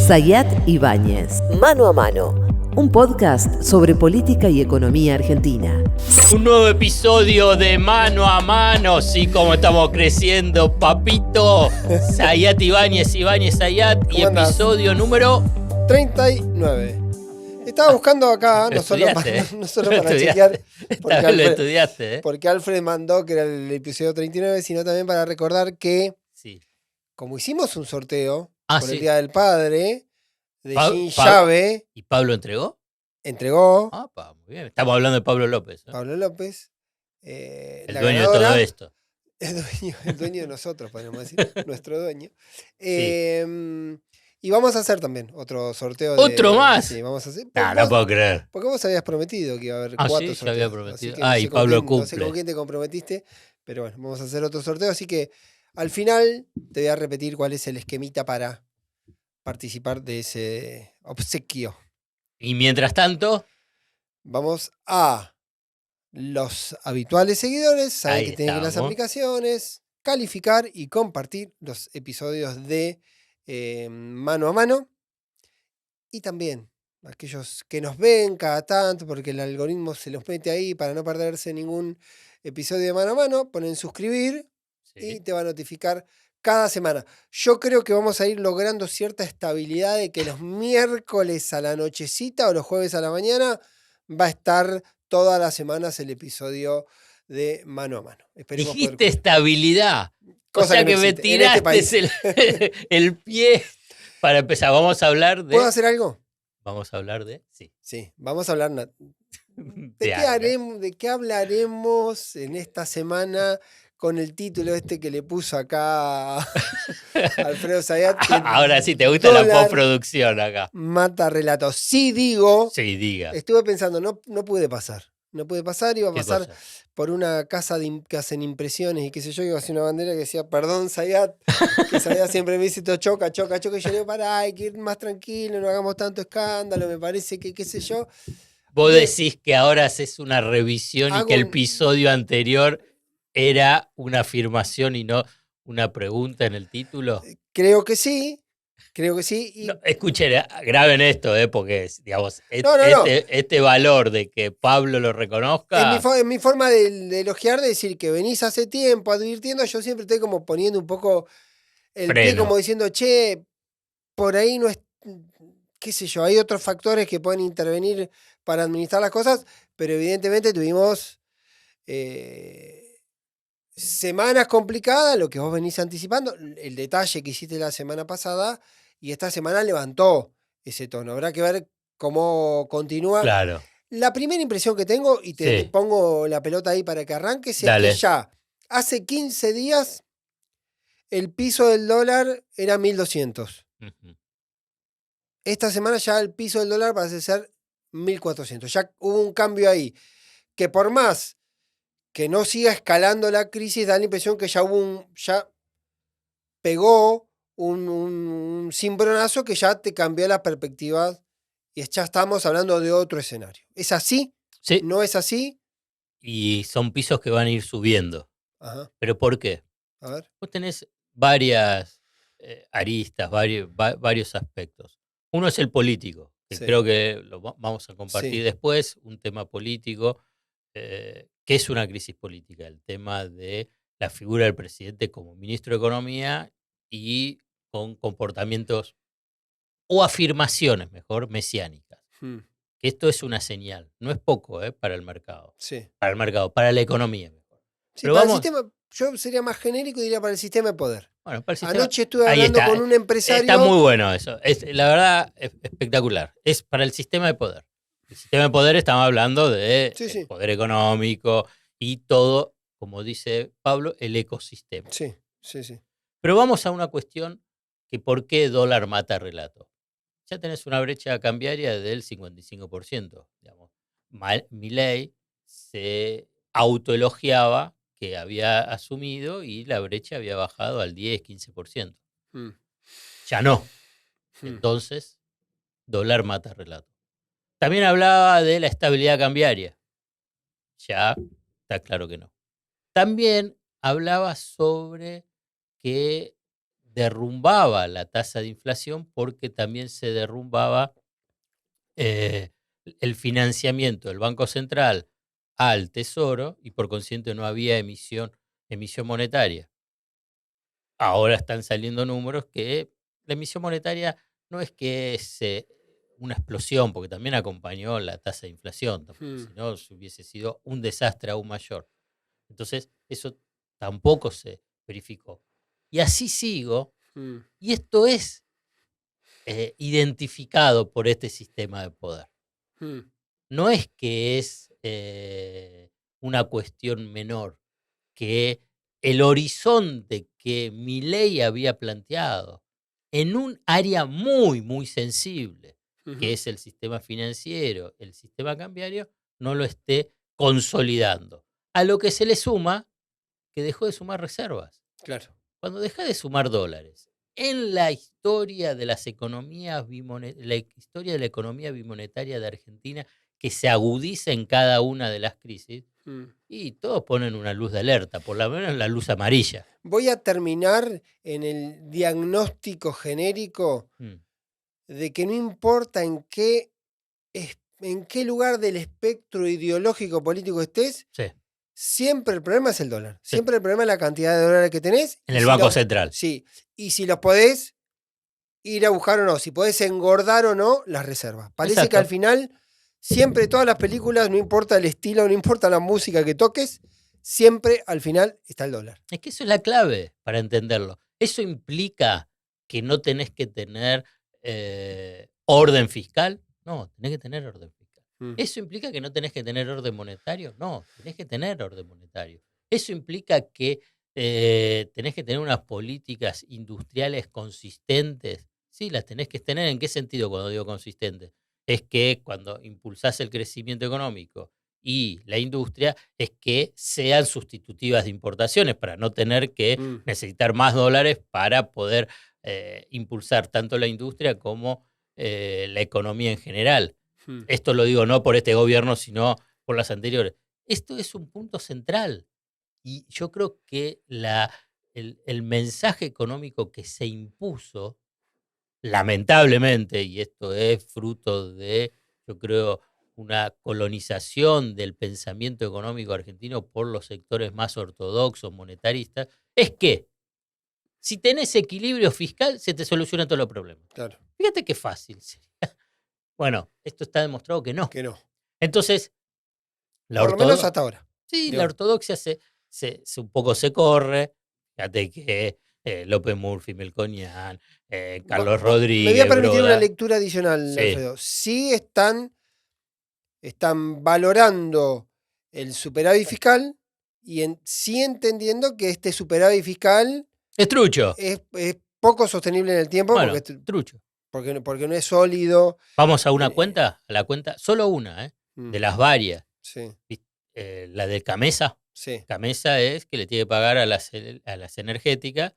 Sayat Ibáñez, Mano a Mano, un podcast sobre política y economía argentina. Un nuevo episodio de Mano a Mano, sí, como estamos creciendo, papito. Sayat Ibáñez, Sayat, y episodio número 39. Estaba buscando acá, no solo para chequear, porque Alfred mandó que era el episodio 39, sino también para recordar que, como hicimos un sorteo por el Día del Padre, de Jean Llave. ¿Y Pablo entregó? Entregó. Muy bien. Estamos hablando de Pablo López. Pablo López. El dueño de todo esto. El dueño de nosotros, podríamos decir. Nuestro dueño. Y vamos a hacer también otro sorteo. ¿Otro más? Sí, vamos a hacer. No puedo creer. Porque vos habías prometido que iba a haber 4 sorteos. Sí, había prometido. Y Pablo cumple. No sé con quién te comprometiste, pero bueno, vamos a hacer otro sorteo. Así que al final te voy a repetir cuál es el esquemita para participar de ese obsequio. Y mientras tanto, vamos a los habituales seguidores. Saben que tienen las aplicaciones, calificar y compartir los episodios de Mano a Mano. Y también aquellos que nos ven cada tanto, porque el algoritmo se los mete ahí para no perderse ningún episodio de Mano a Mano, ponen suscribir y te va a notificar cada semana. Yo creo que vamos a ir logrando cierta estabilidad de que los miércoles a la nochecita o los jueves a la mañana va a estar todas las semanas el episodio de Mano a Mano. Esperemos. Dijiste estabilidad. O sea que me tiraste el pie para empezar. Vamos a hablar de... ¿Puedo hacer algo? Vamos a hablar de... Sí, vamos a hablar... ¿De qué hablaremos en esta semana con el título que le puso acá Alfredo Sayat? Ahora sí, te gusta la postproducción acá. Mata relatos. Sí, diga. Estuve pensando, no puede pasar. No puede pasar, iba a pasar por una casa que hacen impresiones y qué sé yo, iba a hacer una bandera que decía, perdón, Sayat, que Sayat siempre me dice, choca, y yo le digo, pará, hay que ir más tranquilo, no hagamos tanto escándalo, me parece que qué sé yo. Vos decís que ahora haces una revisión y que el episodio anterior era una afirmación y no una pregunta en el título. Creo que sí. Y... No, escuchen, graben esto, porque digamos, este valor de que Pablo lo reconozca. Es mi forma de elogiar, de decir que venís hace tiempo advirtiendo, yo siempre estoy como poniendo un poco el pie, como diciendo, che, por ahí no es, qué sé yo, hay otros factores que pueden intervenir para administrar las cosas, pero evidentemente tuvimos semanas complicadas, lo que vos venís anticipando, el detalle que hiciste la semana pasada, y esta semana levantó ese tono. Habrá que ver cómo continúa. Claro. La primera impresión que tengo, y te pongo la pelota ahí para que arranques, es que ya hace 15 días el piso del dólar era 1.200. Uh-huh. Esta semana ya el piso del dólar parece ser 1.400. Ya hubo un cambio ahí, que por más que no siga escalando la crisis, da la impresión que ya pegó un cimbronazo que ya te cambió la perspectiva y ya estamos hablando de otro escenario. ¿Es así? Sí. ¿No es así? Y son pisos que van a ir subiendo. Ajá. ¿Pero por qué? A ver. Vos tenés varias aristas, varios aspectos. Uno es el político, que creo que lo vamos a compartir después, un tema político. ¿Qué es una crisis política? El tema de la figura del presidente como ministro de Economía y con comportamientos o afirmaciones, mejor, mesiánicas. Que esto es una señal, no es poco para el mercado. Sí. Para el mercado, para la economía mejor. Sí, pero para el sistema, yo sería más genérico y diría para el sistema de poder. Bueno, para el sistema, anoche estuve hablando con un empresario. Está muy bueno eso, la verdad es espectacular. Es para el sistema de poder. El sistema de poder, estamos hablando de poder económico y todo, como dice Pablo, el ecosistema. Sí. Pero vamos a una cuestión que ¿por qué dólar mata relato? Ya tenés una brecha cambiaria del 55%. Digamos. Milei se autoelogiaba que había asumido y la brecha había bajado al 10-15%. Ya no. Entonces, dólar mata relato. También hablaba de la estabilidad cambiaria. Ya está claro que no. También hablaba sobre que derrumbaba la tasa de inflación porque también se derrumbaba el financiamiento del Banco Central al Tesoro y por consiguiente no había emisión monetaria. Ahora están saliendo números que la emisión monetaria no es que es una explosión, porque también acompañó la tasa de inflación, si no hubiese sido un desastre aún mayor. Entonces, eso tampoco se verificó. Y así sigo, y esto es identificado por este sistema de poder. No es que es una cuestión menor, que el horizonte que Milei había planteado en un área muy, muy sensible, que es el sistema financiero, el sistema cambiario, no lo esté consolidando. A lo que se le suma que dejó de sumar reservas. Claro. Cuando deja de sumar dólares, en la historia de las economías la historia de la economía bimonetaria de Argentina, que se agudiza en cada una de las crisis, y todos ponen una luz de alerta, por lo menos la luz amarilla. Voy a terminar en el diagnóstico genérico de que no importa en qué lugar del espectro ideológico político estés, sí. Siempre el problema es el dólar. Sí. Siempre el problema es la cantidad de dólares que tenés. En el Banco Central. Sí. Y si los podés ir a buscar o no, si podés engordar o no las reservas. Parece Exacto. Que al final, siempre todas las películas, no importa el estilo, no importa la música que toques, siempre al final está el dólar. Es que eso es la clave para entenderlo. Eso implica que no tenés que tener orden fiscal. No, tenés que tener orden fiscal. ¿Eso implica que no tenés que tener orden monetario? No, tenés que tener orden monetario. ¿Eso implica que tenés que tener unas políticas industriales consistentes? Sí, las tenés que tener. ¿En qué sentido cuando digo consistentes? Es que cuando impulsás el crecimiento económico y la industria, es que sean sustitutivas de importaciones para no tener que necesitar más dólares para poder impulsar tanto la industria como la economía en general. Esto lo digo no por este gobierno, sino por las anteriores. Esto es un punto central. Y yo creo que el mensaje económico que se impuso, lamentablemente, y esto es fruto de, yo creo, una colonización del pensamiento económico argentino por los sectores más ortodoxos, monetaristas, es que si tenés equilibrio fiscal, se te solucionan todos los problemas. Claro. Fíjate qué fácil sería. Bueno, esto está demostrado que no. Que no. Entonces, por lo menos hasta ahora. Sí, digo. La ortodoxia un poco se corre. Fíjate que López Murphy, Melconian, Carlos Rodríguez. Me voy a permitir una lectura adicional, sí. Alfredo. Sí están valorando el superávit fiscal y sí entendiendo que este superávit fiscal es trucho. Es poco sostenible en el tiempo. Bueno, porque trucho. Porque no es sólido. Vamos a una cuenta, a la cuenta, solo una, de las varias. Sí. La del Camesa. Sí. Camesa es que le tiene que pagar a las energéticas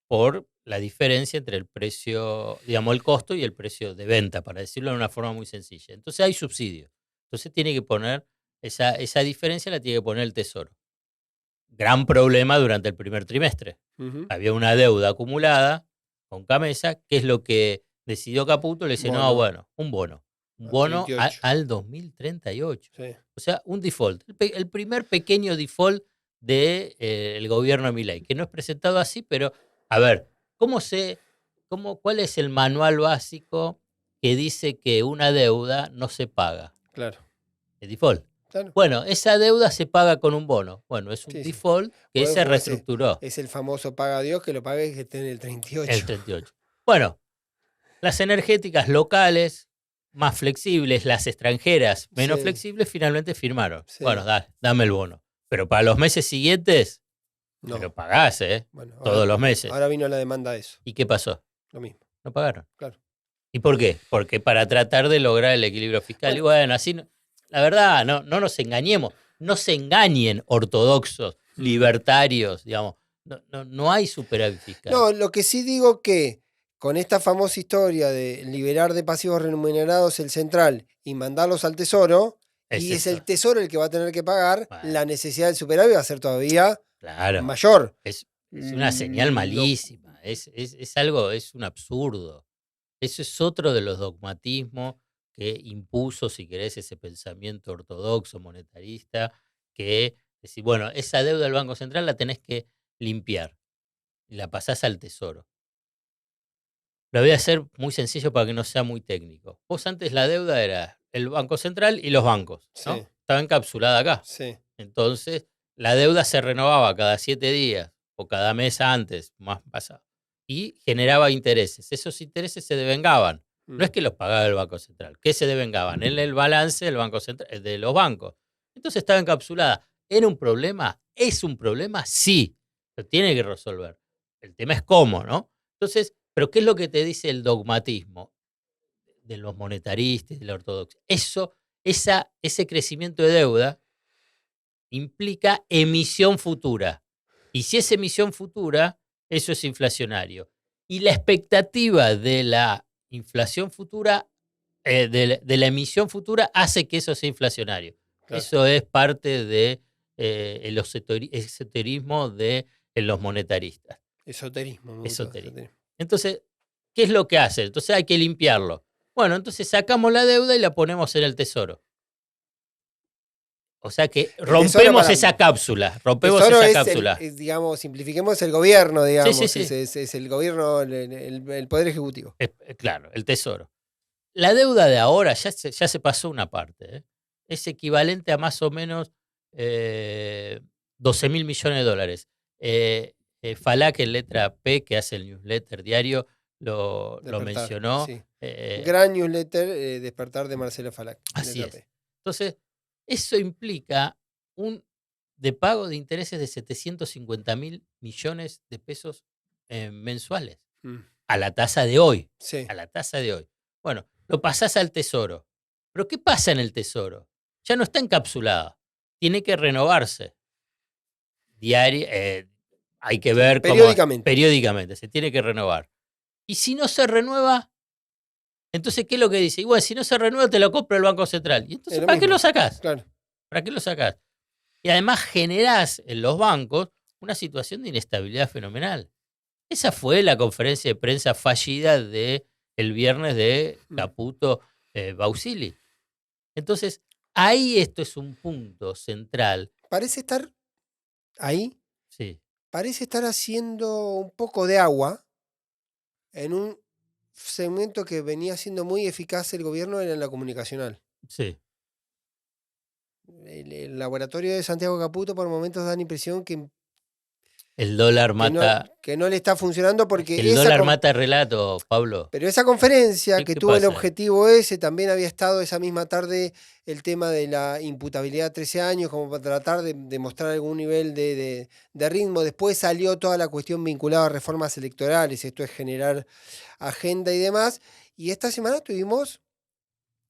por la diferencia entre el precio, digamos, el costo y el precio de venta, para decirlo de una forma muy sencilla. Entonces hay subsidio. Entonces tiene que poner, esa diferencia la tiene que poner el Tesoro. Gran problema durante el primer trimestre. Había una deuda acumulada con Camesa, que es lo que decidió Caputo, le dice, no, bueno, un bono al 2038. Sí. O sea, un default. El primer pequeño default del gobierno de Milei, que no es presentado así, pero a ver, ¿cuál es el manual básico que dice que una deuda no se paga? Claro. El default. Claro. Bueno, esa deuda se paga con un bono. Bueno, es un default que se reestructuró. Es el famoso paga a Dios, que lo pague y que esté en el 38. El 38. Bueno, las energéticas locales, más flexibles, las extranjeras, menos flexibles, finalmente firmaron. Sí. Bueno, dame el bono. Pero para los meses siguientes, no. Pero pagás, bueno, todos los meses. Ahora vino la demanda de eso. ¿Y qué pasó? Lo mismo. No pagaron. Claro. ¿Y por qué? Porque para tratar de lograr el equilibrio fiscal. Y bueno, así, la verdad, no nos engañemos. No se engañen ortodoxos, libertarios, digamos. No hay superávit fiscal. No, lo que sí digo que con esta famosa historia de liberar de pasivos remunerados el central y mandarlos al tesoro, es el tesoro el que va a tener que pagar, la necesidad del superávit va a ser todavía mayor. Es una señal malísima. Es algo, es un absurdo. Eso es otro de los dogmatismos que impuso, si querés, ese pensamiento ortodoxo, monetarista, que decir, bueno, esa deuda del Banco Central la tenés que limpiar y la pasás al Tesoro. Lo voy a hacer muy sencillo para que no sea muy técnico. Vos antes la deuda era el Banco Central y los bancos, ¿no? Sí. Estaba encapsulada acá. Sí. Entonces, la deuda se renovaba cada 7 días o cada mes antes, más pasado, y generaba intereses. Esos intereses se devengaban. No es que los pagaba el Banco Central. ¿Qué se devengaban? En el balance del Banco Central, de los bancos. Entonces estaba encapsulada. ¿Era un problema? ¿Es un problema? Sí. Lo tiene que resolver. El tema es cómo, ¿no? Entonces, ¿pero qué es lo que te dice el dogmatismo de los monetaristas, de la ortodoxia? Ese crecimiento de deuda implica emisión futura. Y si es emisión futura, eso es inflacionario. Y la expectativa de la inflación futura, de la emisión futura, hace que eso sea inflacionario. Claro. Eso es parte de el esoterismo de los monetaristas. Esoterismo. Entonces, ¿qué es lo que hace? Entonces hay que limpiarlo. Bueno, entonces sacamos la deuda y la ponemos en el Tesoro. O sea que rompemos esa cápsula. Digamos, simplifiquemos el gobierno, digamos. Sí. Es el gobierno, el Poder Ejecutivo. Claro, el Tesoro. La deuda de ahora ya se pasó una parte. Es equivalente a más o menos 12.000 millones de dólares. Falak, en letra P, que hace el newsletter diario, lo mencionó. Sí. Gran newsletter, Despertar, de Marcelo Falak. Así es. P. Entonces, eso implica un de pago de intereses de 750.000 millones de pesos mensuales. A la tasa de hoy. Sí. A la tasa de hoy. Bueno, lo pasás al Tesoro. ¿Pero qué pasa en el Tesoro? Ya no está encapsulado. Tiene que renovarse. Hay que ver periódicamente. Se tiene que renovar. Y si no se renueva, entonces, ¿qué es lo que dice? Igual, si no se renueva, te lo compra el Banco Central. Y entonces, ¿para qué lo sacás? Claro. ¿Para qué lo sacás? Y además generás en los bancos una situación de inestabilidad fenomenal. Esa fue la conferencia de prensa fallida del viernes de Caputo Bausili. Entonces, ahí esto es un punto central. Parece estar ahí. Sí. Parece estar haciendo un poco de agua en un segmento que venía siendo muy eficaz el gobierno, era en la comunicacional. Sí. El laboratorio de Santiago Caputo por momentos da la impresión que el dólar mata. Que no le está funcionando porque. El dólar mata el relato, Pablo. Pero esa conferencia que tuvo el objetivo ese, también había estado esa misma tarde el tema de la imputabilidad a 13 años, como para tratar de demostrar algún nivel de ritmo. Después salió toda la cuestión vinculada a reformas electorales, esto es generar agenda y demás. Y esta semana tuvimos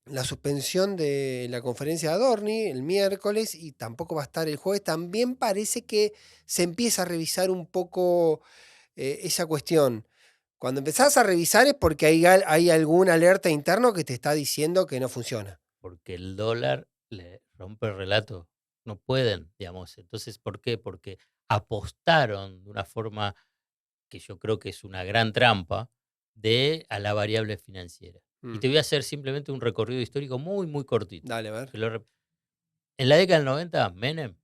la suspensión de la conferencia de Adorni el miércoles y tampoco va a estar el jueves. También parece que se empieza a revisar un poco esa cuestión. Cuando empezás a revisar es porque hay alguna alerta interno que te está diciendo que no funciona. Porque el dólar le rompe el relato. No pueden, digamos. Entonces, ¿por qué? Porque apostaron de una forma que yo creo que es una gran trampa a la variable financiera. Y te voy a hacer simplemente un recorrido histórico muy, muy cortito. Dale, a ver. En la década del 90, Menem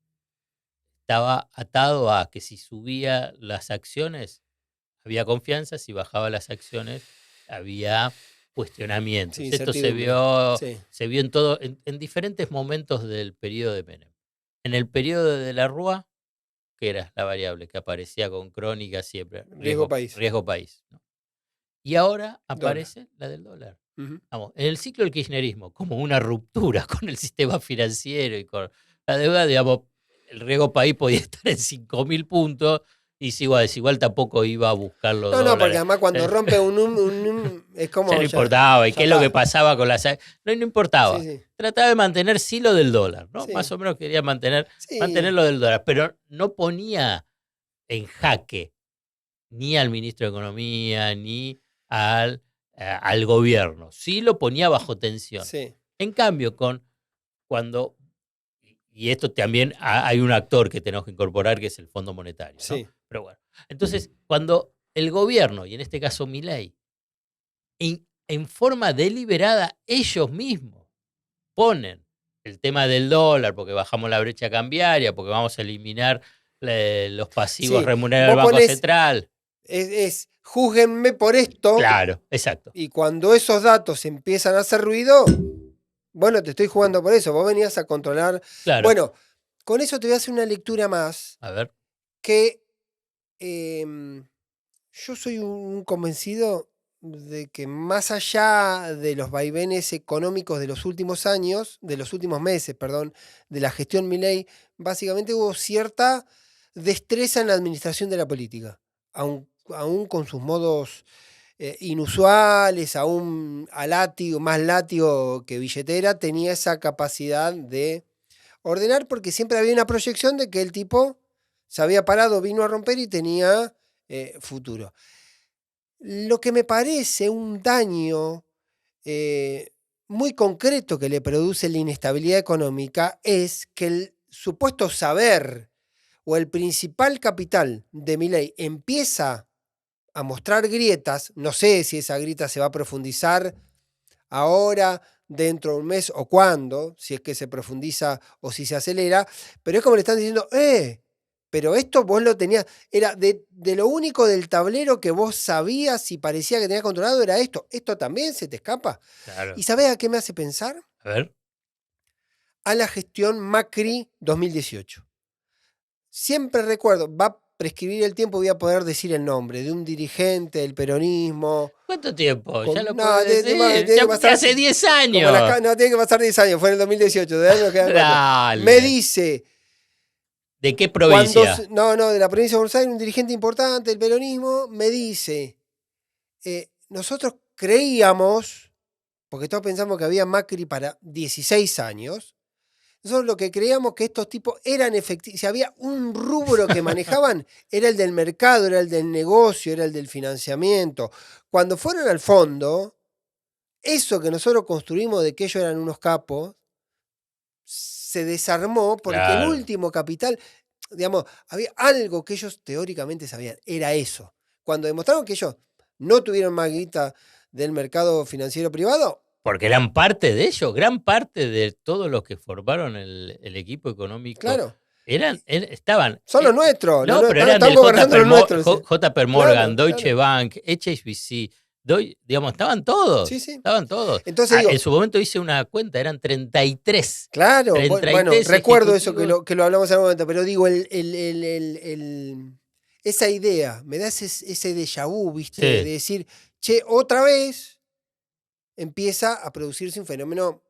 estaba atado a que si subía las acciones, había confianza, si bajaba las acciones, había cuestionamientos. Sí, esto se vio en diferentes momentos del periodo de Menem. En el periodo de la Rúa, que era la variable que aparecía con crónica siempre. Riesgo país. ¿No? Y ahora aparece la del dólar. Vamos, en el ciclo del kirchnerismo, como una ruptura con el sistema financiero y con la deuda, digamos, el riesgo país podía estar en 5.000 puntos y si igual tampoco iba a buscar los dólares. No, porque además cuando rompe es como... Ya no importaba. ¿Y qué es lo que pasaba con las... No importaba. Sí. Trataba de mantener lo del dólar, ¿no? Sí. Más o menos quería mantener lo del dólar, pero no ponía en jaque ni al ministro de Economía, ni al gobierno. Sí lo ponía bajo tensión. Sí. En cambio, cuando... Y esto también hay un actor que tenemos que incorporar, que es el Fondo Monetario, ¿no? Sí. Pero bueno, entonces, cuando el gobierno, y en este caso Milei, en forma deliberada, ellos mismos ponen el tema del dólar, porque bajamos la brecha cambiaria, porque vamos a eliminar los pasivos Sí, remunerados del vos Banco Central. Júzguenme por esto. Claro, exacto. Y cuando esos datos empiezan a hacer ruido, bueno, te estoy jugando por eso. Vos venías a controlar. Claro. Bueno, con eso te voy a hacer una lectura más. A ver. Que yo soy un convencido de que más allá de los vaivenes económicos de los últimos años, de los últimos meses, perdón, de la gestión Milei, básicamente hubo cierta destreza en la administración de la política, aún con sus modos inusuales, aún más látigo que billetera, tenía esa capacidad de ordenar porque siempre había una proyección de que el tipo se había parado, vino a romper y tenía futuro. Lo que me parece un daño muy concreto que le produce la inestabilidad económica es que el supuesto saber o el principal capital de Milei empieza a mostrar grietas. No sé si esa grieta se va a profundizar ahora, dentro de un mes o cuándo, si es que se profundiza o si se acelera, pero es como le están diciendo, pero esto vos lo tenías, era de lo único del tablero que vos sabías y parecía que tenías controlado era esto también se te escapa. Claro. ¿Y sabés a qué me hace pensar? A ver. A la gestión Macri 2018. Siempre recuerdo, va a prescribir el tiempo, voy a poder decir el nombre de un dirigente del peronismo. ¿Cuánto tiempo? Ya lo puedo decir. Hace 10 años. No, tiene que pasar 10 años, fue en el 2018, de años quedan 4. Me dice... ¿De qué provincia? De la provincia de Buenos Aires, un dirigente importante del peronismo, me dice, nosotros creíamos, porque todos pensamos que había Macri para 16 años, nosotros lo que creíamos que estos tipos eran efectivos, si había un rubro que manejaban, era el del mercado, era el del negocio, era el del financiamiento. Cuando fueron al fondo, eso que nosotros construimos de que ellos eran unos capos, se desarmó porque el último capital, digamos, había algo que ellos teóricamente sabían, era eso. Cuando demostraron que ellos no tuvieron más guita del mercado financiero privado. Porque eran parte de ellos, gran parte de todos los que formaron el equipo económico. Claro. Estaban. Son los nuestros. No, pero eran del JP Morgan, Deutsche Bank, HSBC. Digamos, estaban todos. Sí, sí. Estaban todos. Entonces, en su momento hice una cuenta, eran 33. Claro, 33 bueno, recuerdo eso que lo hablamos en algún momento, pero digo, esa idea, me da ese déjà vu, ¿viste? Sí. De decir, che, otra vez empieza a producirse un fenómeno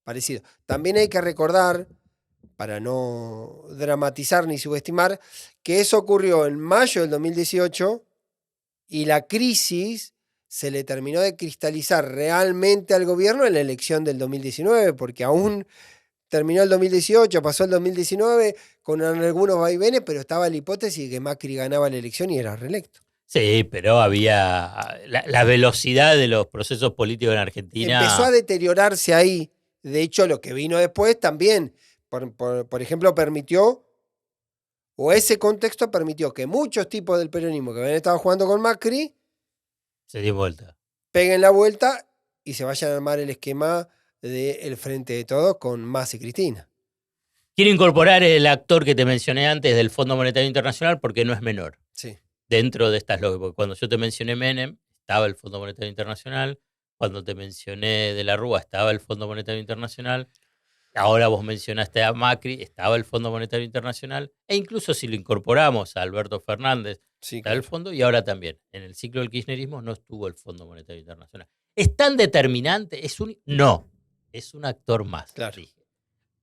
parecido. También hay que recordar, para no dramatizar ni subestimar, que eso ocurrió en mayo del 2018 y la crisis se le terminó de cristalizar realmente al gobierno en la elección del 2019, porque aún terminó el 2018, pasó el 2019 con algunos vaivenes, pero estaba la hipótesis de que Macri ganaba la elección y era reelecto. Sí, pero había la velocidad de los procesos políticos en Argentina. Empezó a deteriorarse ahí. De hecho, lo que vino después también, por ejemplo, permitió, o ese contexto permitió que muchos tipos del peronismo que habían estado jugando con Macri se dio vuelta. Peguen la vuelta y se vayan a armar el esquema del Frente de Todos con Massa y Cristina. Quiero incorporar el actor que te mencioné antes del Fondo Monetario Internacional porque no es menor. Sí. Dentro de estas lógicas. Cuando yo te mencioné Menem, estaba el Fondo Monetario Internacional. Cuando te mencioné de la Rúa, estaba el Fondo Monetario Internacional. Ahora vos mencionaste a Macri, estaba el Fondo Monetario Internacional. E incluso si lo incorporamos a Alberto Fernández, sí, está el fondo, y ahora también. En el ciclo del kirchnerismo no estuvo el Fondo Monetario Internacional. ¿Es tan determinante? No, es un actor más. Claro. Dije.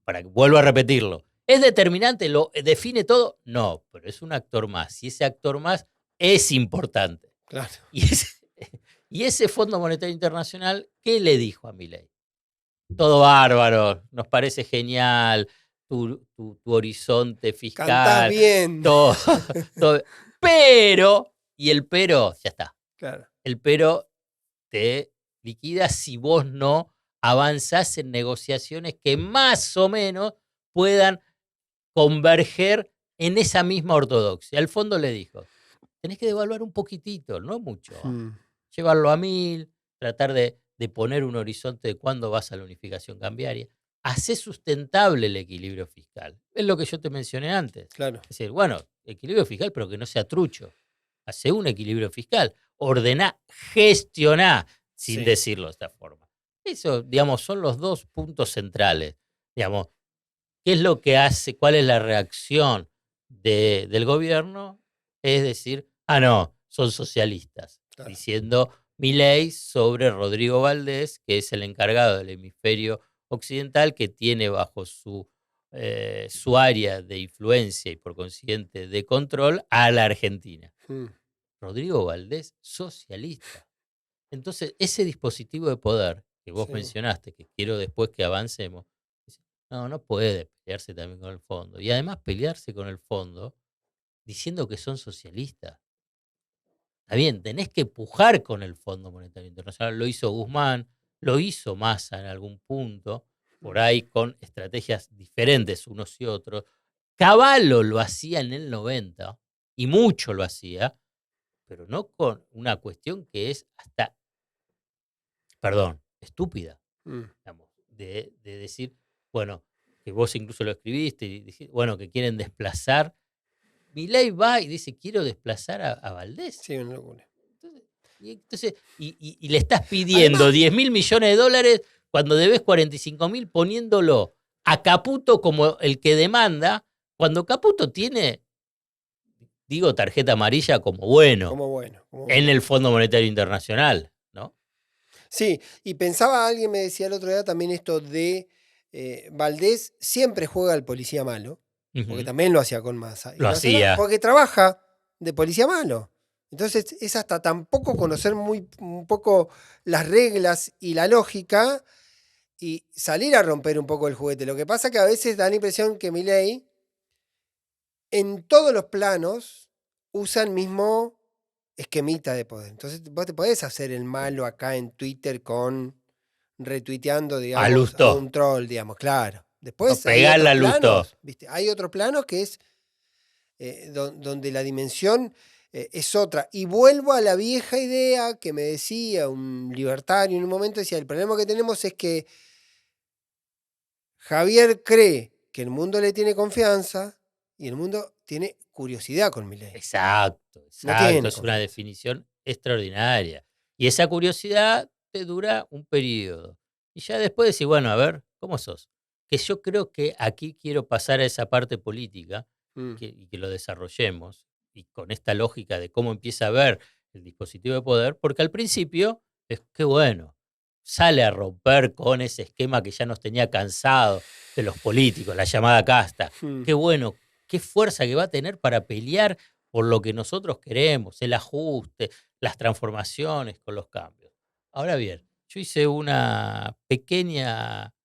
Para que vuelvo a repetirlo. ¿Es determinante? ¿Lo define todo? No, pero es un actor más. Y ese actor más es importante. Claro. Y ese Fondo Monetario Internacional, ¿qué le dijo a Milei? Todo bárbaro, nos parece genial, tu horizonte fiscal. Cantás bien. Todo. Pero, y el pero, ya está. Claro. El pero te liquida si vos no avanzás en negociaciones que más o menos puedan converger en esa misma ortodoxia. Al fondo le dijo, tenés que devaluar un poquitito, no mucho. Mm. Llevarlo a 1000, tratar de poner un horizonte de cuándo vas a la unificación cambiaria. Hacé sustentable el equilibrio fiscal. Es lo que yo te mencioné antes. Claro. Es decir, bueno, equilibrio fiscal, pero que no sea trucho. Hacé un equilibrio fiscal. Ordená, gestioná, sin Sí. decirlo de esta forma. Eso, digamos, son los dos puntos centrales. Digamos, ¿qué es lo que hace? ¿Cuál es la reacción del gobierno? Es decir, no, son socialistas. Claro. Diciendo Milei sobre Rodrigo Valdés, que es el encargado del hemisferio occidental, que tiene bajo su área de influencia y por consiguiente de control a la Argentina. Mm. Rodrigo Valdés, socialista. Entonces, ese dispositivo de poder que vos Sí. mencionaste, que quiero después que avancemos, no puede pelearse también con el fondo. Y además pelearse con el fondo diciendo que son socialistas. Está bien, tenés que pujar con el Fondo Monetario Internacional. Lo hizo Guzmán, lo hizo Massa en algún punto, por ahí con estrategias diferentes unos y otros. Cavallo lo hacía en el 90, y mucho lo hacía, pero no con una cuestión que es hasta, perdón, estúpida, Mm. digamos, de decir, bueno, que vos incluso lo escribiste, y dijiste, bueno, que quieren desplazar. Milei va y dice, quiero desplazar a Valdés. Sí, una locura. Y le estás pidiendo Además, 10.000 millones de dólares cuando debes 45.000, poniéndolo a Caputo como el que demanda, cuando Caputo tiene, digo, tarjeta amarilla como bueno, como bueno. en el Fondo Monetario Internacional, ¿no? Sí, y pensaba, alguien me decía el otro día también esto de Valdés siempre juega al policía malo, porque también lo hacía con Massa. Lo hacía. Porque trabaja de policía malo. Entonces es hasta tampoco conocer un poco las reglas y la lógica y salir a romper un poco el juguete. Lo que pasa que a veces da la impresión que Milei en todos los planos usa el mismo esquemita de poder. Entonces vos te podés hacer el malo acá en Twitter retuiteando, digamos, a un troll, digamos, claro. Después hay otros planos, ¿viste? Hay otros planos que es donde la dimensión es otra. Y vuelvo a la vieja idea que me decía un libertario en un momento, decía, el problema que tenemos es que Javier cree que el mundo le tiene confianza y el mundo tiene curiosidad con Milei. Exacto. Es una definición extraordinaria. Y esa curiosidad te dura un periodo. Y ya después decís, bueno, a ver, ¿cómo sos? Que yo creo que aquí quiero pasar a esa parte política y que lo desarrollemos. Y con esta lógica de cómo empieza a ver el dispositivo de poder, porque al principio es que bueno, sale a romper con ese esquema que ya nos tenía cansado de los políticos, la llamada casta. Qué bueno, qué fuerza que va a tener para pelear por lo que nosotros queremos, el ajuste, las transformaciones con los cambios. Ahora bien, yo hice una pequeña,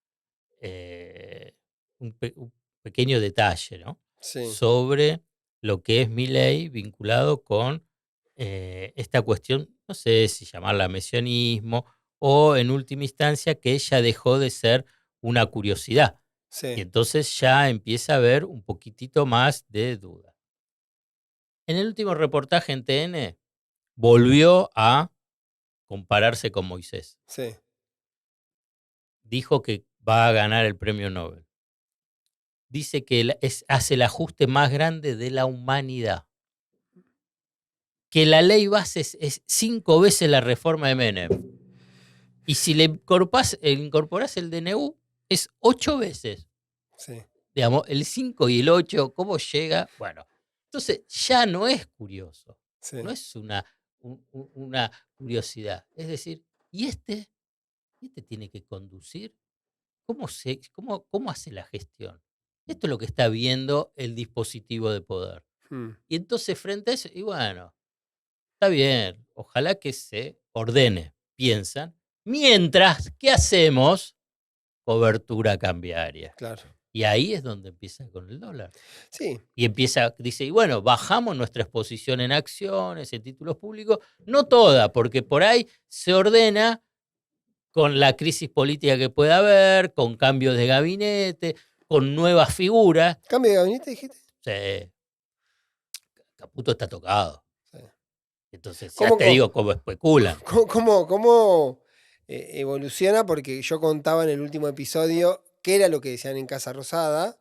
un pequeño detalle, ¿no? Sí. Sobre lo que es Milei vinculado con esta cuestión, no sé si llamarla mesianismo, o en última instancia que ella dejó de ser una curiosidad. Sí. Y entonces ya empieza a haber un poquitito más de duda. En el último reportaje en TN volvió a compararse con Moisés. Sí. Dijo que va a ganar el premio Nobel. Dice que hace el ajuste más grande de la humanidad. Que la ley base es 5 veces la reforma de Menem. Y si le incorporás el DNU, es 8 veces. Sí. Digamos, el 5 y el 8, ¿cómo llega? Bueno, entonces ya no es curioso. Sí. No es una curiosidad. Es decir, ¿y este tiene que conducir? ¿Cómo hace la gestión? Esto es lo que está viendo el dispositivo de poder. Y entonces frente a eso, y bueno, está bien, ojalá que se ordene, piensan. Mientras, ¿qué hacemos? Cobertura cambiaria. Claro. Y ahí es donde empieza con el dólar. Sí. Y dice, y bueno, bajamos nuestra exposición en acciones, en títulos públicos, no toda, porque por ahí se ordena con la crisis política que pueda haber, con cambios de gabinete, con nuevas figuras. ¿Cambio de gabinete, dijiste? Sí. Caputo está tocado. Sí. Entonces, ya te digo cómo especulan. ¿Cómo evoluciona? Porque yo contaba en el último episodio qué era lo que decían en Casa Rosada,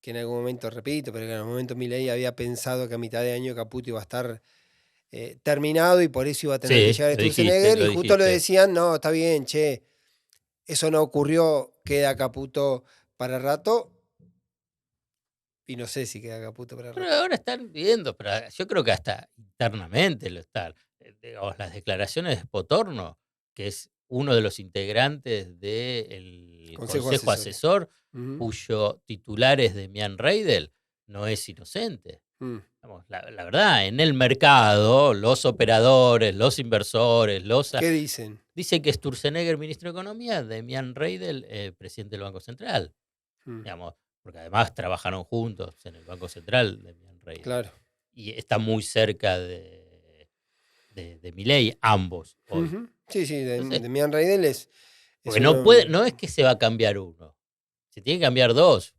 que en algún momento, repito, pero en algún momento Milei había pensado que a mitad de año Caputo iba a estar terminado y por eso iba a tener que llegar Sturzenegger, y justo lo decían, no, está bien, che, eso no ocurrió, queda Caputo para rato. Y no sé si queda Caputo para rato. Pero ahora están viendo, pero yo creo que hasta internamente lo están. Las declaraciones de Spotorno, que es uno de los integrantes del Consejo Asesor, cuyo titular es Demian Reidel, no es inocente. La verdad, en el mercado, los operadores, los inversores, ¿qué dicen? Dicen que Sturzenegger, ministro de Economía, Demian Reidel, presidente del Banco Central. Digamos, porque además trabajaron juntos en el Banco Central, Demian Reidel. Claro. Y está muy cerca de Milei, ambos. Hoy. Sí, Demian Reidel es porque no es que se va a cambiar uno. Se tiene que cambiar dos.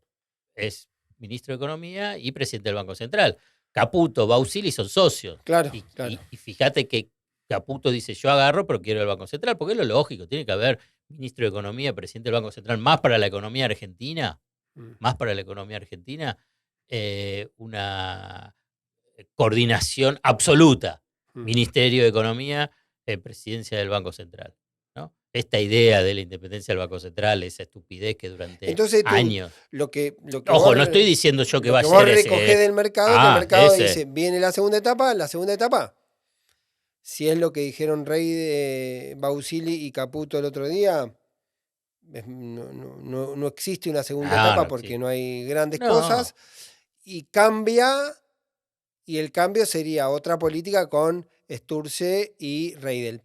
Es ministro de Economía y presidente del Banco Central. Caputo, Bausili son socios. Claro, y fíjate que Caputo dice, yo agarro, pero quiero el Banco Central, porque es lo lógico. Tiene que haber ministro de Economía, presidente del Banco Central, más para la economía argentina. Una coordinación absoluta. Ministerio de Economía, presidencia del Banco Central. ¿No? Esta idea de la independencia del Banco Central, esa estupidez que durante años... Ojo, no estoy diciendo yo que va a ser ese... Lo que vos recogés del mercado, que el mercado dice, viene la segunda etapa, si es lo que dijeron Bausili y Caputo el otro día... No existe una segunda etapa porque no hay grandes cosas y cambia, y el cambio sería otra política con Sturze y Reidel.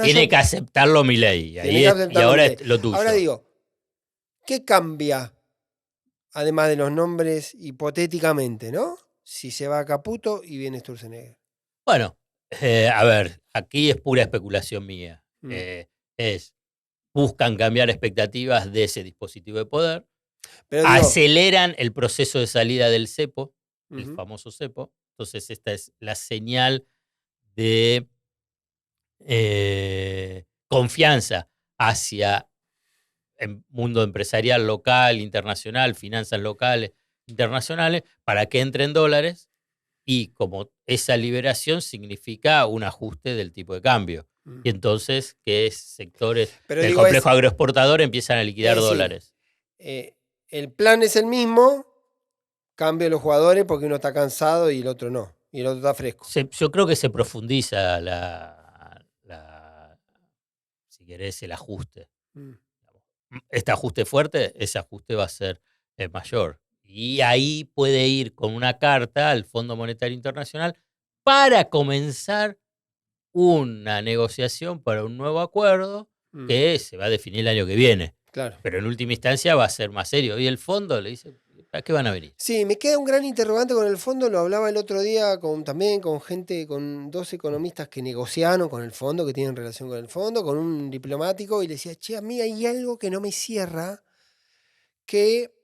Tiene que aceptarlo Milei, y ahora es lo tuyo. Ahora digo, ¿qué cambia? Además de los nombres, hipotéticamente, ¿no? Si se va a Caputo y viene Sturzenegger. Bueno, a ver, aquí es pura especulación mía. Buscan cambiar expectativas de ese dispositivo de poder, pero aceleran el proceso de salida del cepo, el famoso cepo. Entonces esta es la señal de confianza hacia el mundo empresarial local, internacional, finanzas locales, internacionales, para que entren dólares, y como esa liberación significa un ajuste del tipo de cambio. Y entonces que sectores del complejo agroexportador empiezan a liquidar dólares. El plan es el mismo, cambio los jugadores porque uno está cansado y el otro no, y el otro está fresco. Yo creo que se profundiza si querés, el ajuste. Este ajuste fuerte, ese ajuste va a ser mayor. Y ahí puede ir con una carta al Fondo Monetario Internacional para comenzar una negociación para un nuevo acuerdo que se va a definir el año que viene. Claro. Pero en última instancia va a ser más serio. Y el fondo le dice, ¿a qué van a venir? Sí, me queda un gran interrogante con el fondo. Lo hablaba el otro día también con gente, con 2 economistas que negociaron con el fondo, que tienen relación con el fondo, con un diplomático, y le decía, che, a mí hay algo que no me cierra, que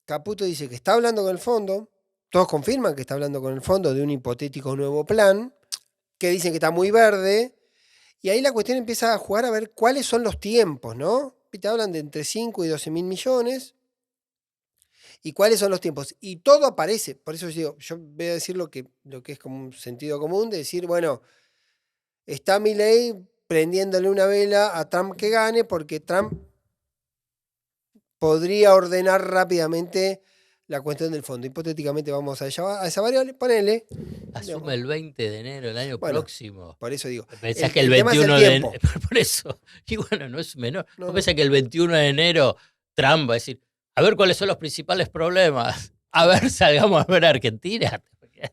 Caputo dice que está hablando con el fondo, todos confirman que está hablando con el fondo de un hipotético nuevo plan, que dicen que está muy verde, y ahí la cuestión empieza a jugar a ver cuáles son los tiempos, ¿no? Te hablan de entre 5 y 12 mil millones, y cuáles son los tiempos, y todo aparece. Por eso yo voy a decir lo que es como un sentido común, de decir, bueno, está Milei prendiéndole una vela a Trump que gane, porque Trump podría ordenar rápidamente la cuestión del fondo. Hipotéticamente vamos a esa variable, ponele. Asume el 20 de enero del año próximo. Por eso digo. Pensás que el 21 de enero. Por eso. Y bueno, no es menor. No pensás que el 21 de enero Trump va a decir, a ver cuáles son los principales problemas. A ver, salgamos a ver a Argentina.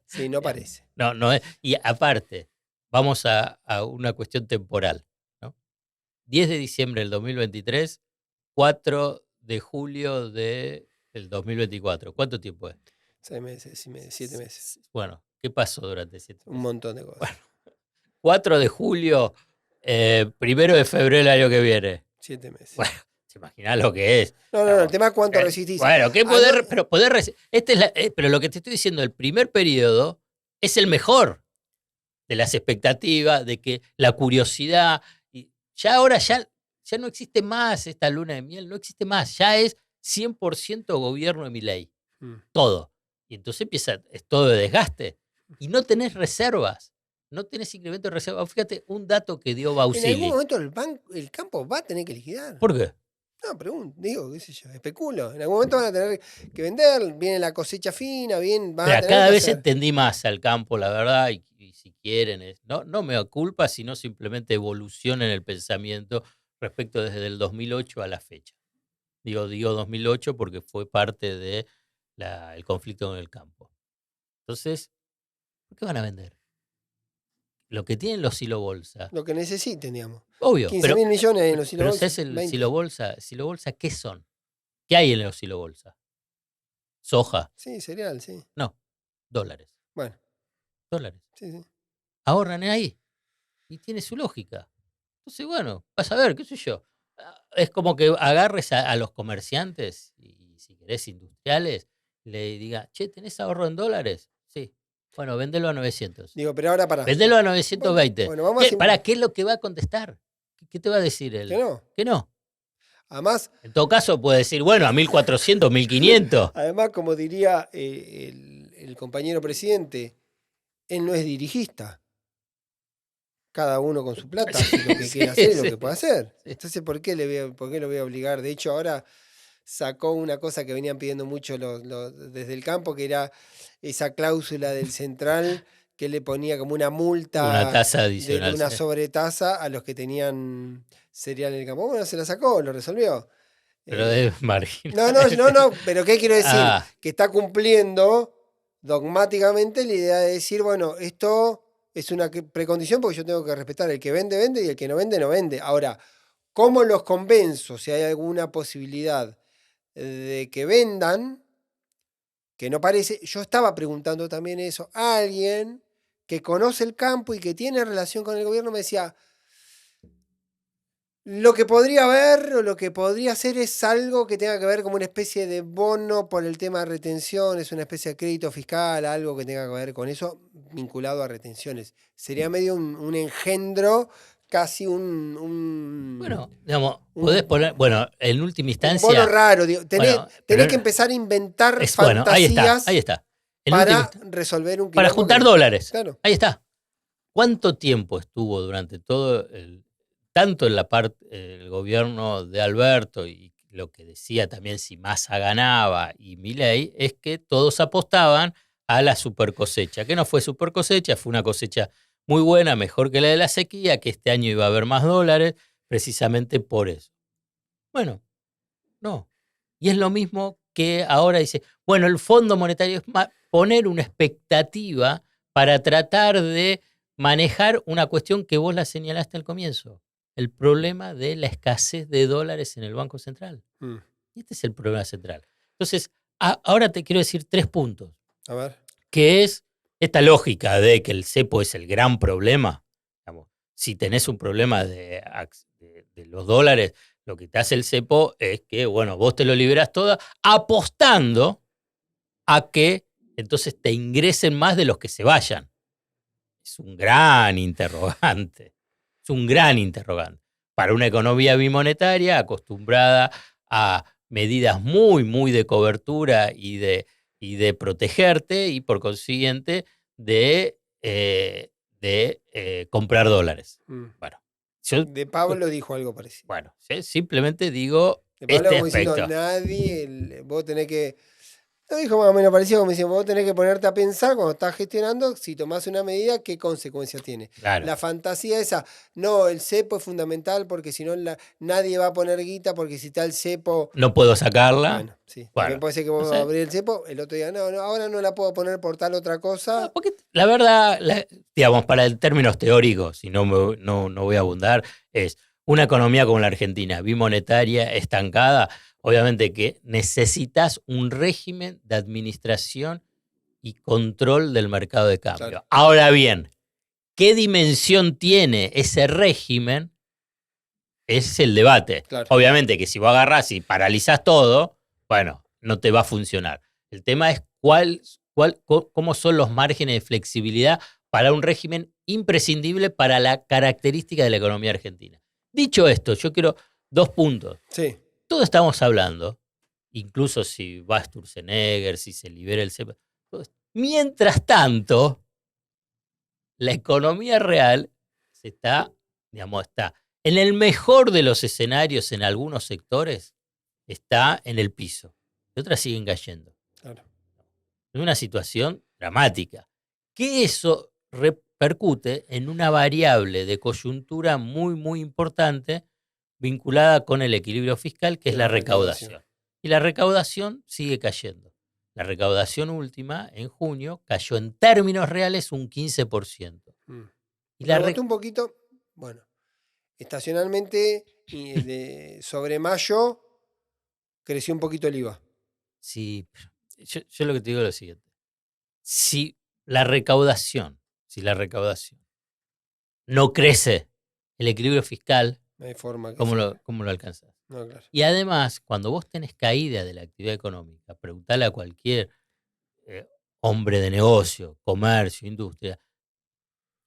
Sí, no parece. No es. Y aparte, vamos a una cuestión temporal, ¿no? 10 de diciembre del 2023, 4 de julio del 2024. ¿Cuánto tiempo es? 6 meses, 7 meses. Bueno, ¿qué pasó durante 7 meses? Un montón de cosas. Bueno, 4 de julio, 1 de febrero del año que viene. 7 meses. Bueno, ¿te imaginas lo que es? No, el tema es cuánto resistís. Bueno, pero poder resistir. Pero lo que te estoy diciendo, el primer periodo es el mejor. de las expectativas, de que la curiosidad, y ya ahora ya no existe más esta luna de miel, no existe más, ya es 100% gobierno de Milei, todo. Y entonces es todo de desgaste. Y no tenés reservas, no tenés incremento de reservas. Fíjate, un dato que dio Bausili. En algún momento el campo va a tener que liquidar. ¿Por qué? No, pregunto, digo, qué sé yo, especulo. En algún momento van a tener que vender, viene la cosecha fina, cada vez entendí más al campo, la verdad, y si quieren, no me da culpa, sino simplemente evolución en el pensamiento respecto desde el 2008 a la fecha. Digo 2008 porque fue parte de el conflicto en el campo. Entonces, ¿por qué van a vender? Lo que tienen los silobolsa. Lo que necesiten, digamos. Obvio. 15.000 millones en los silobolsa. Pero ¿sabes el silobolsa qué son? ¿Qué hay en los silobolsa? ¿Soja? Sí, cereal, sí. No, dólares. Bueno. Dólares. Sí. Ahorran ahí. Y tiene su lógica. Entonces, bueno, vas a ver, qué sé yo. Es como que agarres a los comerciantes, y si querés industriales, le diga, che, ¿tenés ahorro en dólares? Sí. Bueno, vendelo a 900. Digo, pero ahora para. Vendelo a 920. Bueno, vamos ¿Qué es lo que va a contestar? ¿Qué te va a decir él? Que no. Que no. Además. En todo caso puede decir, bueno, a 1400, 1500. Además, como diría el compañero presidente, él no es dirigista. Cada uno con su plata, hace lo que quiere hacer y lo que puede hacer. Entonces, ¿por qué lo voy a obligar? De hecho, ahora sacó una cosa que venían pidiendo mucho desde el campo, que era esa cláusula del central que le ponía como una multa, una tasa adicional, una sobretasa a los que tenían cereal en el campo. Bueno, se la sacó, lo resolvió. Pero es marginal. No, pero ¿qué quiero decir? Que está cumpliendo dogmáticamente la idea de decir, bueno, esto es una precondición porque yo tengo que respetar el que vende, vende, y el que no vende, no vende. Ahora, ¿cómo los convenzo si hay alguna posibilidad de que vendan? Que no parece. Yo estaba preguntando también eso. Alguien que conoce el campo y que tiene relación con el gobierno me decía, lo que podría haber o lo que podría hacer es algo que tenga que ver como una especie de bono por el tema de retenciones, una especie de crédito fiscal, algo que tenga que ver con eso vinculado a retenciones. Sería medio un engendro, casi un bueno, digamos, podés poner, bueno, en última instancia. Un bono raro, tenés que empezar a inventar fantasías. Ahí está. Para resolver un para juntar dólares. Claro. Ahí está. ¿Cuánto tiempo estuvo durante todo tanto en la parte el gobierno de Alberto y lo que decía también si Massa ganaba y Milei, es que todos apostaban a la super cosecha, que no fue super cosecha, fue una cosecha muy buena, mejor que la de la sequía, que este año iba a haber más dólares, precisamente por eso. Bueno, no. Y es lo mismo que ahora dice, bueno, el Fondo Monetario es poner una expectativa para tratar de manejar una cuestión que vos la señalaste al comienzo. El problema de la escasez de dólares en el Banco Central. Este es el problema central. Entonces, ahora te quiero decir 3 puntos. A ver. Que es esta lógica de que el cepo es el gran problema. Digamos, si tenés un problema de los dólares, lo que te hace el cepo es que, bueno, vos te lo liberás todo apostando a que entonces te ingresen más de los que se vayan. Es un gran interrogante. Es un gran interrogante para una economía bimonetaria acostumbrada a medidas muy, muy de cobertura y de protegerte y por consiguiente de comprar dólares. Bueno, de Pablo dijo algo parecido. Bueno, simplemente digo de Pablo este como aspecto. Diciendo, nadie, vos tenés que... Lo dijo más o menos parecido como diciendo, vos tenés que ponerte a pensar cuando estás gestionando, si tomás una medida, qué consecuencias tiene. Claro. La fantasía esa, no, el cepo es fundamental porque si no nadie va a poner guita porque si está el cepo... No puedo sacarla. Bueno, sí. Bueno, puede ser que vos abrir el cepo, el otro día, no, ahora no la puedo poner por tal otra cosa. No, porque la verdad, digamos, para el términos teóricos, y no voy a abundar, es una economía como la Argentina, bimonetaria, estancada, obviamente que necesitas un régimen de administración y control del mercado de cambio. Claro. Ahora bien, ¿qué dimensión tiene ese régimen? Ese es el debate. Claro. Obviamente que si vos agarrás y paralizás todo, bueno, no te va a funcionar. El tema es cómo son los márgenes de flexibilidad para un régimen imprescindible para la característica de la economía argentina. Dicho esto, yo quiero 2 puntos. Sí. Todos estamos hablando, incluso si va Sturzenegger, si se libera el CEPA. Mientras tanto, la economía real está en el mejor de los escenarios en algunos sectores, está en el piso. Y otras siguen cayendo. Claro. Es una situación dramática. Que eso repercute en una variable de coyuntura muy, muy importante vinculada con el equilibrio fiscal, que es la recaudación. Y la recaudación sigue cayendo. La recaudación última, en junio, cayó en términos reales un 15%. Y la un poquito, bueno, estacionalmente, sobre mayo, creció un poquito el IVA. Sí, yo lo que te digo es lo siguiente. Si la recaudación no crece, el equilibrio fiscal, no hay forma que ¿cómo lo alcanzas? No, claro. Y además, cuando vos tenés caída de la actividad económica, preguntale a cualquier hombre de negocio, comercio, industria,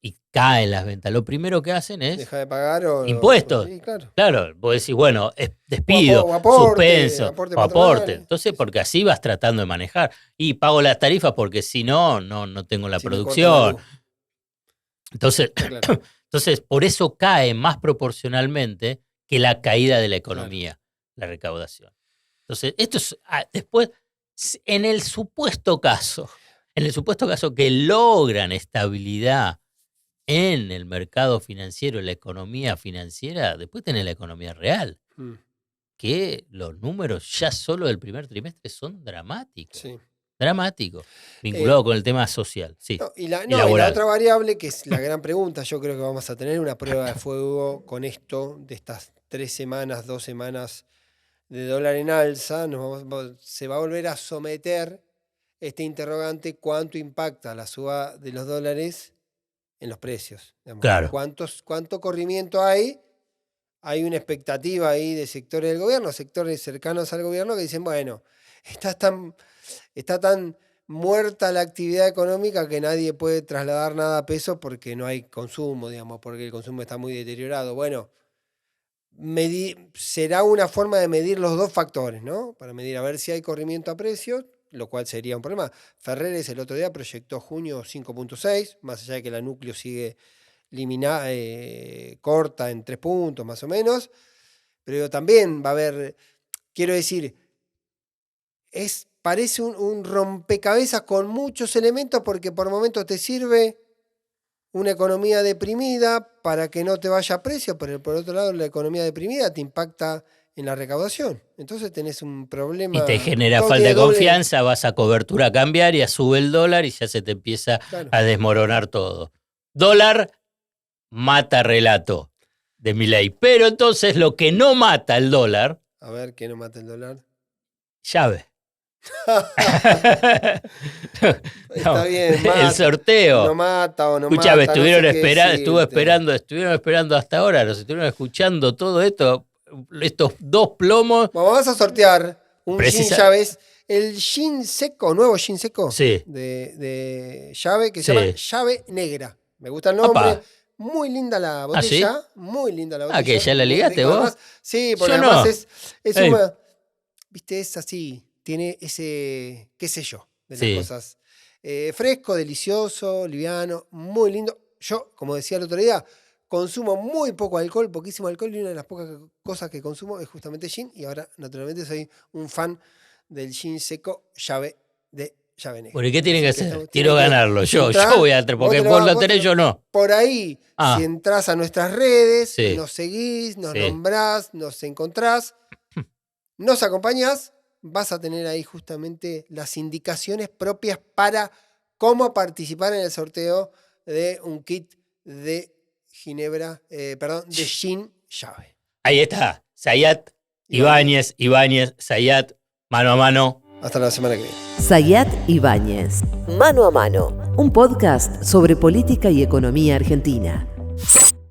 y caen las ventas, lo primero que hacen es deja de pagar impuestos. Sí, claro. Claro, vos decís, bueno, es despido, suspenso, aporte. Entonces, porque así vas tratando de manejar. Y pago las tarifas porque si no tengo la producción. Entonces, claro. Entonces, por eso cae más proporcionalmente que la caída de la economía, la recaudación. Entonces, esto es después, en el supuesto caso que logran estabilidad en el mercado financiero, en la economía financiera, después tenés la economía real, que los números ya solo del primer trimestre son dramáticos. Sí. Dramático, vinculado con el tema social. Sí, y la otra variable, que es la gran pregunta, yo creo que vamos a tener una prueba de fuego con esto, de estas 2 semanas de dólar en alza, se va a volver a someter este interrogante: ¿cuánto impacta la suba de los dólares en los precios? Digamos, claro. ¿Cuánto corrimiento hay? Hay una expectativa ahí de sectores del gobierno, sectores cercanos al gobierno, que dicen, bueno, está tan muerta la actividad económica que nadie puede trasladar nada a peso porque no hay consumo, digamos, porque el consumo está muy deteriorado. Bueno, será una forma de medir los 2 factores, ¿no? Para medir a ver si hay corrimiento a precios, lo cual sería un problema. Ferreres el otro día proyectó junio 5.6, más allá de que la núcleo sigue corta en 3 puntos más o menos, pero también va a haber, quiero decir, parece un rompecabezas con muchos elementos, porque por momentos te sirve una economía deprimida para que no te vaya a precio, pero por otro lado la economía deprimida te impacta en la recaudación. Entonces tenés un problema. Y te genera falta de confianza, vas a cobertura cambiaria, sube el dólar y ya se te empieza a desmoronar todo. Dólar mata relato de Milei. Pero entonces lo que no mata el dólar. A ver, ¿qué no mata el dólar? Llave. Está bien, el sorteo. No mata o no Escuchame, mata. Estuvieron esperando hasta ahora, nos estuvieron escuchando todo esto, estos 2 plomos. Vamos a sortear un Gin Llaves, el Gin Seco, nuevo Gin Seco, sí, de llave, que se llama Llave Negra. Me gusta el nombre. Opa. Muy linda la botella. ¿Ah, sí? Muy linda la botella. ¿Que ya la ligaste vos? Además, sí, porque además es una. Viste, es así. Tiene ese, qué sé yo, de las cosas. Fresco, delicioso, liviano, muy lindo. Yo, como decía el otro día, consumo muy poco alcohol, poquísimo alcohol, y una de las pocas cosas que consumo es justamente gin, y ahora, naturalmente, soy un fan del Gin Seco Llave de Llave Negra. ¿Por qué tiene que ser? Quiero ganarlo. Yo voy a entrar, porque vos lo tenés, yo no. Por ahí, si entrás a nuestras redes, nos seguís, nos nombrás, nos encontrás, nos acompañás, vas a tener ahí justamente las indicaciones propias para cómo participar en el sorteo de un kit de Ginebra, de Gin Llave. Ahí está. Zayat, Ibáñez, Zayat, mano a mano. Hasta la semana que viene. Zayat Ibáñez, Mano a Mano, un podcast sobre política y economía argentina.